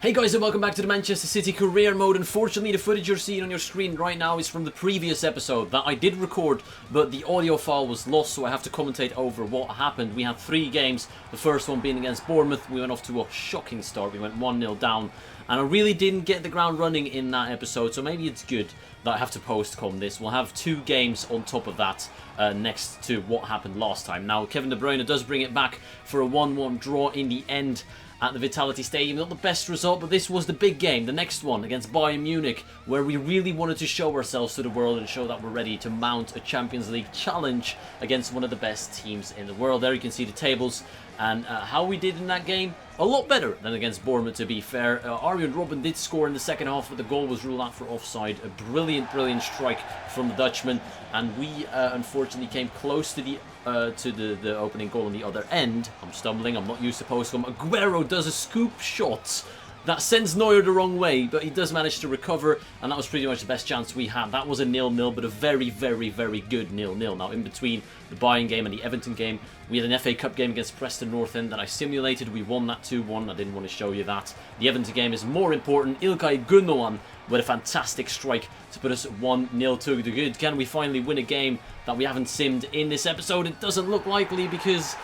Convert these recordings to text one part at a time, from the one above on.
Hey guys, and welcome back to the Manchester City career mode. Unfortunately, the footage you're seeing on your screen right now is from the previous episode that I did record, but the audio file was lost, so I have to commentate over what happened. We had 3 games, the first one being against Bournemouth. We went off to a shocking start. We went 1-0 down, and I really didn't get the ground running in that episode, so maybe it's good that I have to postcom this. We'll have 2 games on top of that next to what happened last time. Now, Kevin De Bruyne does bring it back for a 1-1 draw in the end at the Vitality Stadium. Not the best result, but this was the big game, the next one against Bayern Munich, where we really wanted to show ourselves to the world and show that we're ready to mount a Champions League challenge against one of the best teams in the world. There you can see the tables and how we did in that game. A lot better than against Bournemouth, to be fair. Arjen Robben did score in the second half, but the goal was ruled out for offside. A brilliant strike from the Dutchman, and we unfortunately came close to the opening goal on the other end. I'm stumbling, I'm not used to postcom. Aguero does a scoop shot that sends Neuer the wrong way, but he does manage to recover, and that was pretty much the best chance we had. That was a 0-0, but a very good 0-0. Now, in between the Bayern game and the Everton game, we had an FA Cup game against Preston North End that I simulated. We won that 2-1. I didn't want to show you that. The Everton game is more important. İlkay Gündoğan with a fantastic strike to put us 1-0 to the good. Can we finally win a game that we haven't simmed in this episode? It doesn't look likely because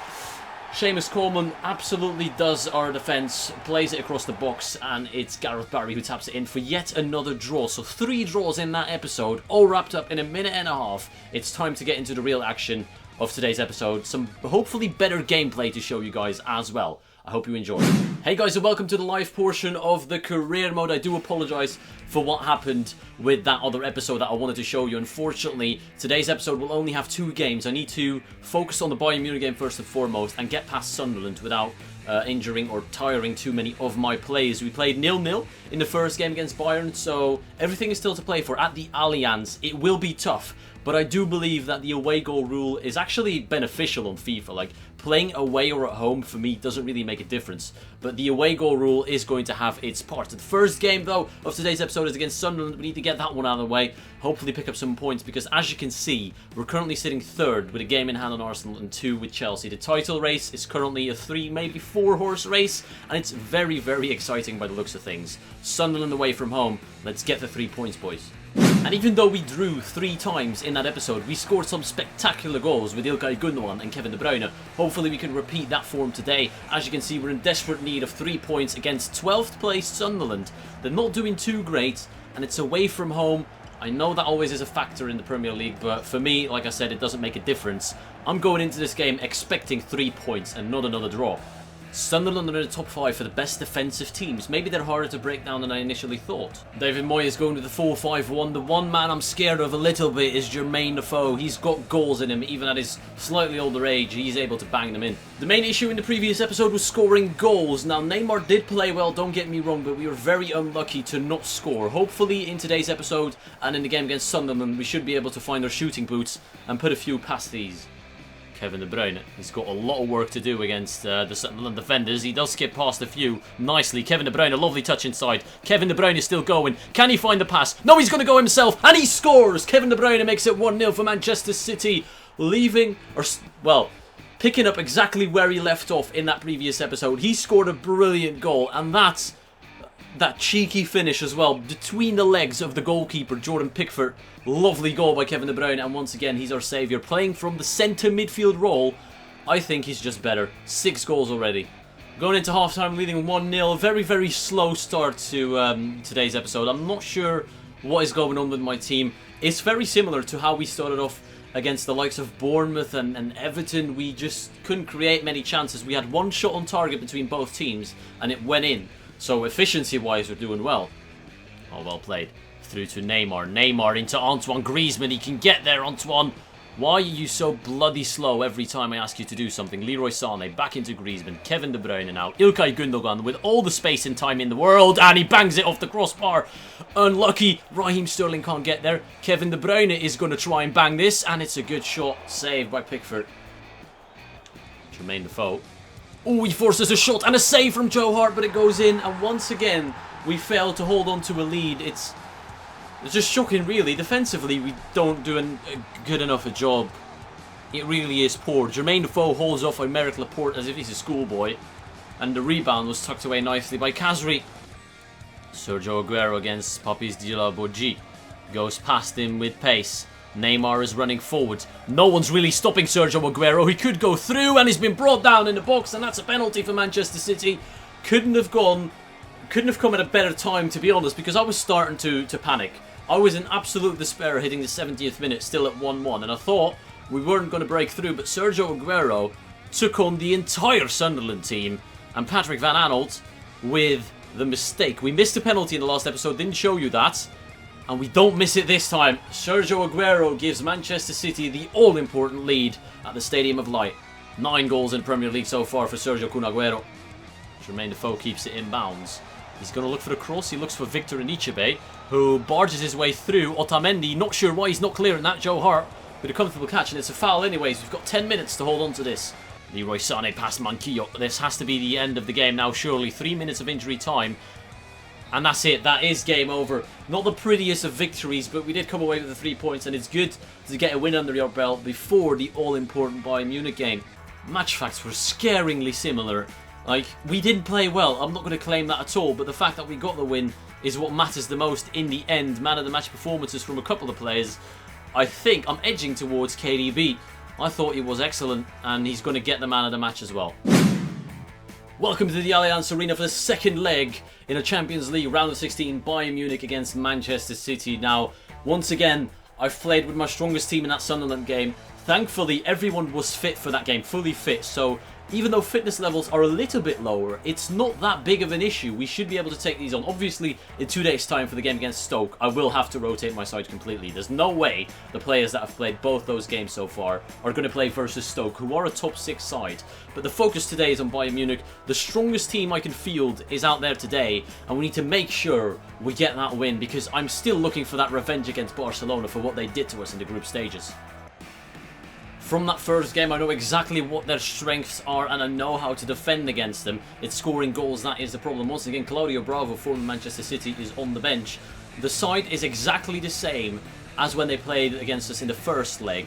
Seamus Coleman absolutely does our defence, plays it across the box, and it's Gareth Barry who taps it in for yet another draw. So 3 draws in that episode, all wrapped up in a minute and a half. It's time to get into the real action of today's episode. Some hopefully better gameplay to show you guys as well. I hope you enjoy. Hey guys, and welcome to the live portion of the career mode. I do apologise for what happened with that other episode that I wanted to show you. Unfortunately, today's episode will only have 2 games. I need to focus on the Bayern Munich game first and foremost and get past Sunderland without injuring or tiring too many of my players. We played 0-0 in the first game against Bayern, so everything is still to play for at the Allianz. It will be tough, but I do believe that the away goal rule is actually beneficial on FIFA. Like, playing away or at home, for me, doesn't really make a difference. But the away goal rule is going to have its part. The first game, though, of today's episode is against Sunderland. We need to get that one out of the way. Hopefully pick up some points, because as you can see, we're currently sitting 3rd with a game in hand on Arsenal and 2 with Chelsea. The title race is currently a 3, maybe 4-horse race, and it's very exciting by the looks of things. Sunderland away from home. Let's get the 3 points, boys. And even though we drew 3 times in that episode, we scored some spectacular goals with İlkay Gündoğan and Kevin De Bruyne. Hopefully we can repeat that form today. As you can see, we're in desperate need of 3 points against 12th place Sunderland. They're not doing too great, and it's away from home. I know that always is a factor in the Premier League, but for me, like I said, it doesn't make a difference. I'm going into this game expecting 3 points and not another draw. Sunderland are in the top 5 for the best defensive teams. Maybe they're harder to break down than I initially thought. David Moyes going to the 4-5-1. The one man I'm scared of a little bit is Jermaine Defoe. He's got goals in him. Even at his slightly older age, he's able to bang them in. The main issue in the previous episode was scoring goals. Now, Neymar did play well, don't get me wrong, but we were very unlucky to not score. Hopefully, in today's episode and in the game against Sunderland, we should be able to find our shooting boots and put a few past these. Kevin De Bruyne, he's got a lot of work to do against the Sunderland defenders. He does skip past a few nicely. Kevin De Bruyne, a lovely touch inside. Kevin De Bruyne is still going. Can he find the pass? No, he's going to go himself, and he scores! Kevin De Bruyne makes it 1-0 for Manchester City, picking up exactly where he left off in that previous episode. He scored a brilliant goal, and that cheeky finish as well, between the legs of the goalkeeper, Jordan Pickford. Lovely goal by Kevin De Bruyne, and once again, he's our saviour. Playing from the centre midfield role, I think he's just better. 6 goals already. Going into half-time, leading 1-0. Very slow start to today's episode. I'm not sure what is going on with my team. It's very similar to how we started off against the likes of Bournemouth and Everton. We just couldn't create many chances. We had 1 shot on target between both teams, and it went in. So efficiency-wise, we're doing well. Oh, well played. Through to Neymar. Neymar into Antoine Griezmann. He can get there, Antoine. Why are you so bloody slow every time I ask you to do something? Leroy Sané back into Griezmann. Kevin De Bruyne now. İlkay Gündoğan with all the space and time in the world. And he bangs it off the crossbar. Unlucky. Raheem Sterling can't get there. Kevin De Bruyne is going to try and bang this. And it's a good shot. Saved by Pickford. Jermaine Defoe. Oh, he forces a shot and a save from Joe Hart, but it goes in. And once again, we fail to hold on to a lead. It's just shocking, really. Defensively, we don't do a good enough a job. It really is poor. Jermaine Defoe holds off Aymeric Laporte as if he's a schoolboy. And the rebound was tucked away nicely by Khazri. Sergio Aguero against Papis de la Bourgie. Goes past him with pace. Neymar is running forward. No one's really stopping Sergio Aguero. He could go through and he's been brought down in the box, and that's a penalty for Manchester City. Couldn't have come at a better time, to be honest, because I was starting to panic. I was in absolute despair hitting the 70th minute, still at 1-1, and I thought we weren't going to break through, but Sergio Aguero took on the entire Sunderland team, and Patrick Van Aanholt with the mistake. We missed a penalty in the last episode, didn't show you that, and we don't miss it this time. Sergio Aguero gives Manchester City the all-important lead at the Stadium of Light. 9 goals in Premier League so far for Sergio Kun Aguero. Jermaine Defoe keeps it in bounds. He's going to look for the cross. He looks for Victor Anichebe, who barges his way through. Otamendi, not sure why he's not clearing that. Joe Hart with a comfortable catch, and it's a foul anyways. We've got 10 minutes to hold on to this. Leroy Sané past Manquillo. This has to be the end of the game now, surely. 3 minutes of injury time. And that's it. That is game over. Not the prettiest of victories, but we did come away with the 3 points, and it's good to get a win under your belt before the all-important Bayern Munich game. Match facts were scaringly similar. Like, we didn't play well. I'm not going to claim that at all, but the fact that we got the win is what matters the most in the end. Man of the match performances from a couple of players. I think I'm edging towards KDB. I thought he was excellent, and he's going to get the man of the match as well. Welcome to the Allianz Arena for the second leg in a Champions League round of 16, Bayern Munich against Manchester City. Now, once again, I've played with my strongest team in that Sunderland game. Thankfully, everyone was fit for that game, fully fit, so even though fitness levels are a little bit lower, it's not that big of an issue. We should be able to take these on. Obviously, in 2 days' time for the game against Stoke, I will have to rotate my side completely. There's no way the players that have played both those games so far are going to play versus Stoke, who are a top 6 side. But the focus today is on Bayern Munich. The strongest team I can field is out there today, and we need to make sure we get that win, because I'm still looking for that revenge against Barcelona for what they did to us in the group stages. From that first game, I know exactly what their strengths are, and I know how to defend against them. It's scoring goals that is the problem. Once again, Claudio Bravo, former Manchester City, is on the bench. The side is exactly the same as when they played against us in the first leg.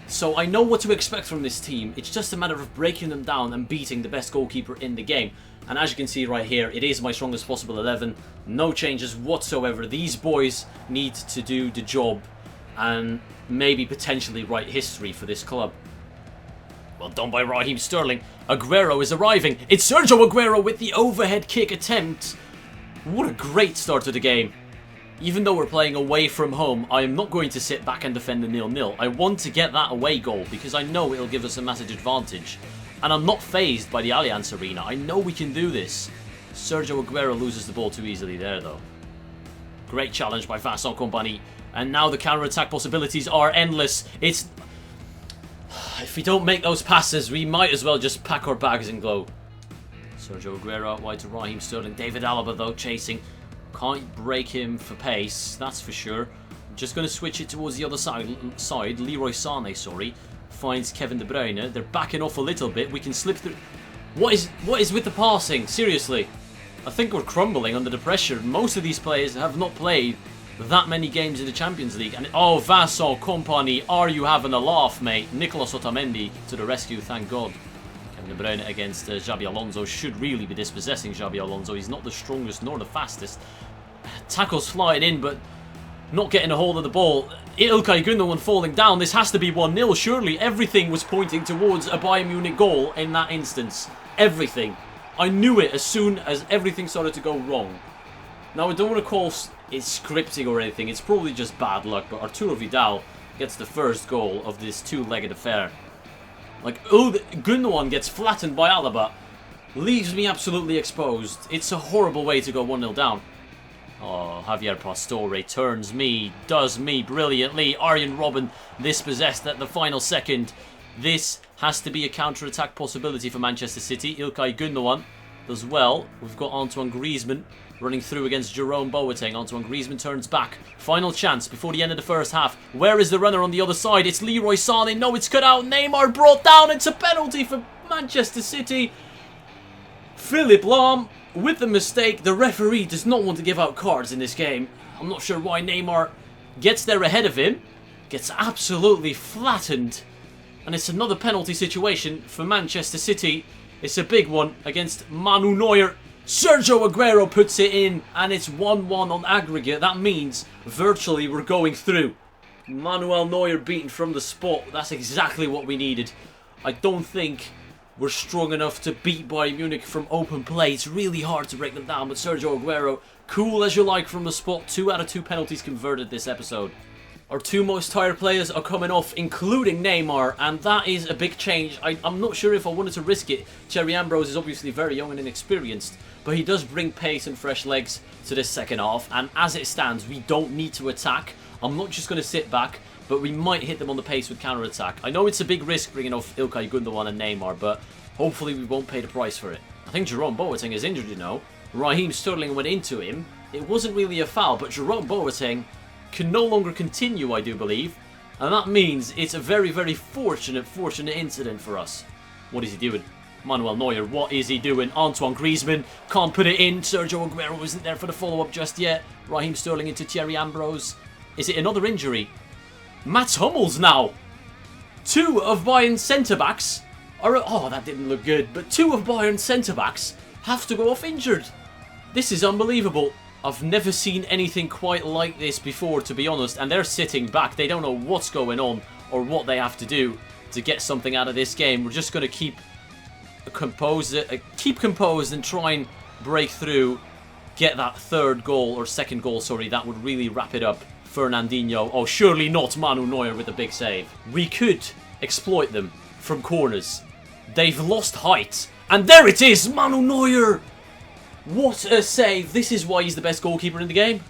So I know what to expect from this team. It's just a matter of breaking them down and beating the best goalkeeper in the game. And as you can see right here, it is my strongest possible 11. No changes whatsoever. These boys need to do the job and maybe potentially write history for this club. Well done by Raheem Sterling. Aguero is arriving. It's Sergio Aguero with the overhead kick attempt. What a great start to the game. Even though we're playing away from home, I am not going to sit back and defend the 0-0. I want to get that away goal because I know it'll give us a massive advantage. And I'm not fazed by the Allianz Arena. I know we can do this. Sergio Aguero loses the ball too easily there though. Great challenge by Vincent Kompany. And now the counter-attack possibilities are endless. If we don't make those passes, we might as well just pack our bags and go. Sergio Aguero out wide to Raheem Sterling. David Alaba, though, chasing. Can't break him for pace, that's for sure. Just going to switch it towards the other side. Leroy Sané, sorry. Finds Kevin De Bruyne. They're backing off a little bit. We can slip through. What is with the passing? Seriously. I think we're crumbling under the pressure. Most of these players have not played that many games in the Champions League. And oh, Vincent Kompany, are you having a laugh, mate? Nicolas Otamendi to the rescue, thank God. Kevin De Bruyne against Xabi Alonso. Should really be dispossessing Xabi Alonso. He's not the strongest nor the fastest. Tackles flying in, but not getting a hold of the ball. Ilkay Gundogan falling down. This has to be 1-0, surely. Everything was pointing towards a Bayern Munich goal in that instance. Everything. I knew it as soon as everything started to go wrong. Now, I don't want to call it scripting or anything. It's probably just bad luck, but Arturo Vidal gets the first goal of this two-legged affair. Like, oh, Gundogan gets flattened by Alaba. Leaves me absolutely exposed. It's a horrible way to go 1-0 down. Oh, Javier Pastore does me brilliantly. Arjen Robben dispossessed at the final second. This has to be a counter-attack possibility for Manchester City. Ilkay Gundogan does well. We've got Antoine Griezmann running through against Jerome Boateng. Antoine Griezmann turns back. Final chance before the end of the first half. Where is the runner on the other side? It's Leroy Sané. No, it's cut out. Neymar brought down. It's a penalty for Manchester City. Philipp Lahm with the mistake. The referee does not want to give out cards in this game. I'm not sure why. Neymar gets there ahead of him. Gets absolutely flattened. And it's another penalty situation for Manchester City. It's a big one against Manu Neuer. Sergio Aguero puts it in, and it's 1-1 on aggregate. That means virtually we're going through. Manuel Neuer beaten from the spot. That's exactly what we needed. I don't think we're strong enough to beat Bayern Munich from open play. It's really hard to break them down, but Sergio Aguero, cool as you like from the spot. 2 out of 2 penalties converted this episode. Our 2 most tired players are coming off, including Neymar, and that is a big change. I'm not sure if I wanted to risk it. Thierry Ambrose is obviously very young and inexperienced, but he does bring pace and fresh legs to this second half, and as it stands, we don't need to attack. I'm not just going to sit back, but we might hit them on the pace with counter-attack. I know it's a big risk bringing off Ilkay Gundogan and Neymar, but hopefully we won't pay the price for it. I think Jerome Boateng is injured, you know. Raheem Sterling went into him. It wasn't really a foul, but Jerome Boateng can no longer continue, I do believe. And that means it's a very, very fortunate incident for us. What is he doing? Manuel Neuer, what is he doing? Antoine Griezmann can't put it in. Sergio Aguero isn't there for the follow-up just yet. Raheem Sterling into Thierry Ambrose. Is it another injury? Mats Hummels now. 2 of Bayern's centre-backs are... Oh, that didn't look good. But 2 of Bayern's centre-backs have to go off injured. This is unbelievable. I've never seen anything quite like this before, to be honest. And they're sitting back. They don't know what's going on or what they have to do to get something out of this game. We're just going to keep composed and try and break through. Get that second goal, sorry. That would really wrap it up. Fernandinho. Oh, surely not Manu Neuer with a big save. We could exploit them from corners. They've lost height. And there it is, Manu Neuer. What a save. This is why he's the best goalkeeper in the game.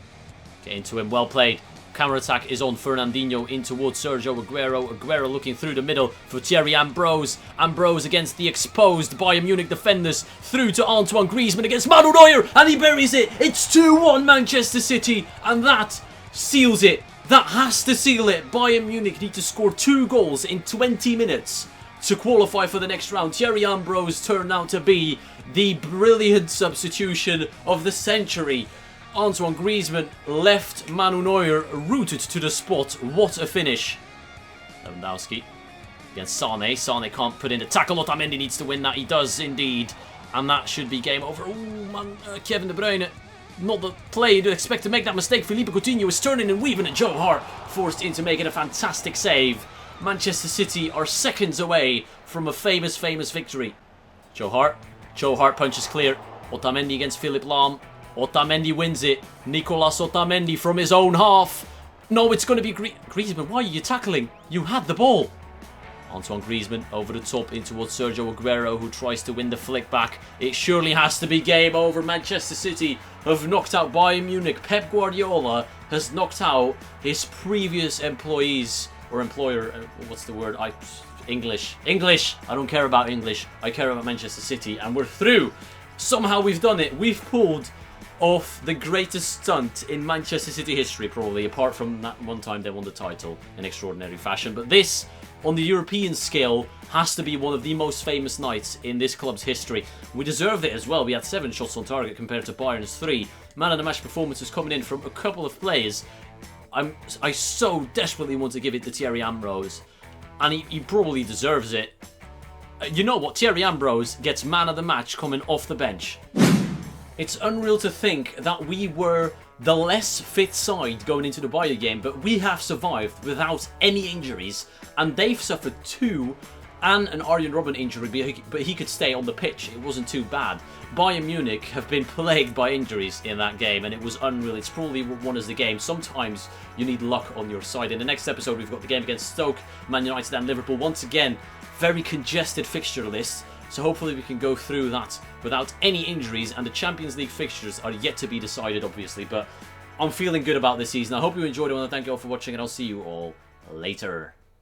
Get into him, well played. Counter-attack is on Fernandinho in towards Sergio Aguero. Aguero looking through the middle for Thierry Ambrose. Ambrose against the exposed Bayern Munich defenders. Through to Antoine Griezmann against Manu Neuer. And he buries it. It's 2-1 Manchester City. And that seals it. That has to seal it. Bayern Munich need to score 2 goals in 20 minutes to qualify for the next round. Thierry Ambrose turned out to be the brilliant substitution of the century. Antoine Griezmann left Manu Neuer rooted to the spot. What a finish. Lewandowski against Sane. Sane can't put in the tackle. Otamendi needs to win that. He does indeed. And that should be game over. Oh man, Kevin De Bruyne. Not the play you'd expect to make that mistake. Felipe Coutinho is turning and weaving at Joe Hart. Forced into making a fantastic save. Manchester City are seconds away from a famous victory. Joe Hart. Joe Hart punches clear. Otamendi against Philipp Lahm. Otamendi wins it. Nicolas Otamendi from his own half. No, it's going to be Griezmann. Why are you tackling? You had the ball. Antoine Griezmann over the top in towards Sergio Aguero, who tries to win the flick back. It surely has to be game over. Manchester City have knocked out Bayern Munich. Pep Guardiola has knocked out his previous employees or employer. What's the word? English. I don't care about English. I care about Manchester City, and we're through. Somehow we've done it. We've pulled off the greatest stunt in Manchester City history, probably, apart from that one time they won the title in extraordinary fashion. But this, on the European scale, has to be one of the most famous nights in this club's history. We deserved it as well. We had 7 shots on target compared to Bayern's 3. Man of the match performances coming in from a couple of players. I so desperately want to give it to Thierry Ambrose, and he probably deserves it. You know what? Thierry Ambrose gets man of the match coming off the bench. It's unreal to think that we were the less fit side going into the Bayern game, but we have survived without any injuries, and they've suffered 2 and an Arjen Robben injury, but he could stay on the pitch. It wasn't too bad. Bayern Munich have been plagued by injuries in that game, and it was unreal. It's probably won as the game. Sometimes you need luck on your side. In the next episode, we've got the game against Stoke, Man United and Liverpool. Once again, very congested fixture list. So hopefully we can go through that without any injuries, and the Champions League fixtures are yet to be decided, obviously, but I'm feeling good about this season. I hope you enjoyed it. I want to thank you all for watching, and I'll see you all later.